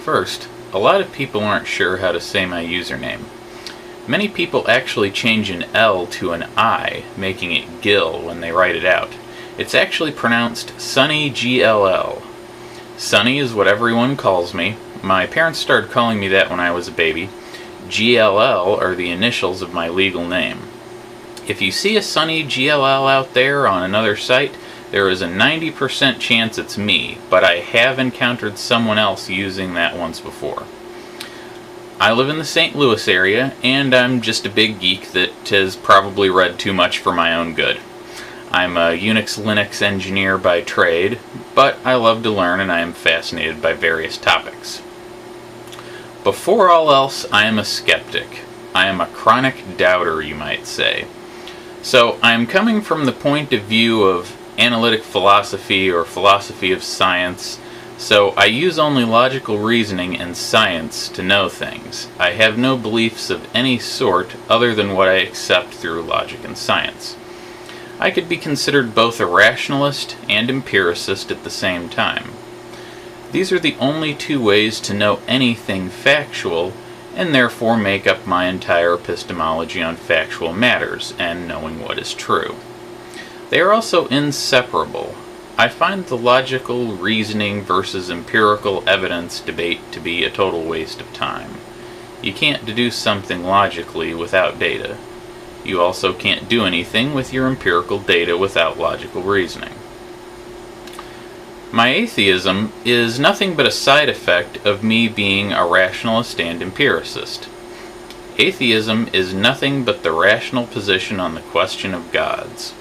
First, a lot of people aren't sure how to say my username. Many people actually change an L to an I, making it Gill when they write it out. It's actually pronounced sonnygll. Sonny is what everyone calls me. My parents started calling me that when I was a baby. GLL are the initials of my legal name. If you see a sonnygll out there on another site, there is a 90% chance it's me, but I have encountered someone else using that once before. I live in the St. Louis area, and I'm just a big geek that has probably read too much for my own good. I'm a Unix Linux engineer by trade, but I love to learn and I am fascinated by various topics. Before all else, I am a skeptic. I am a chronic doubter, you might say. So I am coming from the point of view of analytic philosophy or philosophy of science, so I use only logical reasoning and science to know things. I have no beliefs of any sort other than what I accept through logic and science. I could be considered both a rationalist and empiricist at the same time. These are the only two ways to know anything factual, and therefore make up my entire epistemology on factual matters and knowing what is true. They are also inseparable. I find the logical reasoning versus empirical evidence debate to be a total waste of time. You can't deduce something logically without data. You also can't do anything with your empirical data without logical reasoning. My atheism is nothing but a side effect of me being a rationalist and empiricist. Atheism is nothing but the rational position on the question of gods.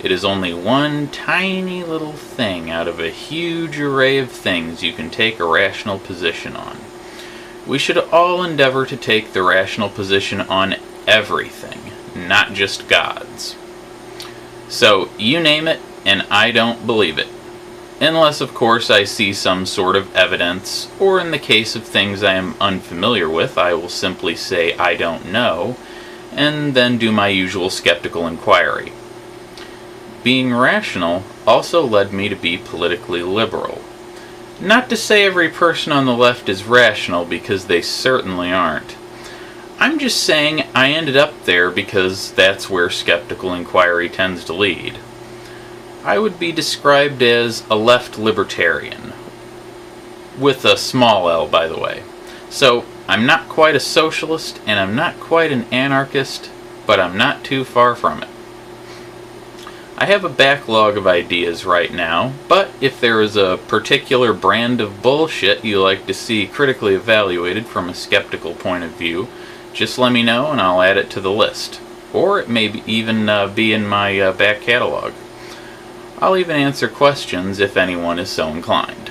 It is only one tiny little thing out of a huge array of things you can take a rational position on. We should all endeavor to take the rational position on everything, not just gods. So, you name it, and I don't believe it. Unless, of course, I see some sort of evidence, or in the case of things I am unfamiliar with, I will simply say I don't know, and then do my usual skeptical inquiry. Being rational also led me to be politically liberal. Not to say every person on the left is rational, because they certainly aren't. I'm just saying I ended up there because that's where skeptical inquiry tends to lead. I would be described as a left libertarian, with a small l, by the way. So, I'm not quite a socialist, and I'm not quite an anarchist, but I'm not too far from it. I have a backlog of ideas right now, but if there is a particular brand of bullshit you like to see critically evaluated from a skeptical point of view, just let me know and I'll add it to the list. Or it may even be in my back catalog. I'll even answer questions if anyone is so inclined.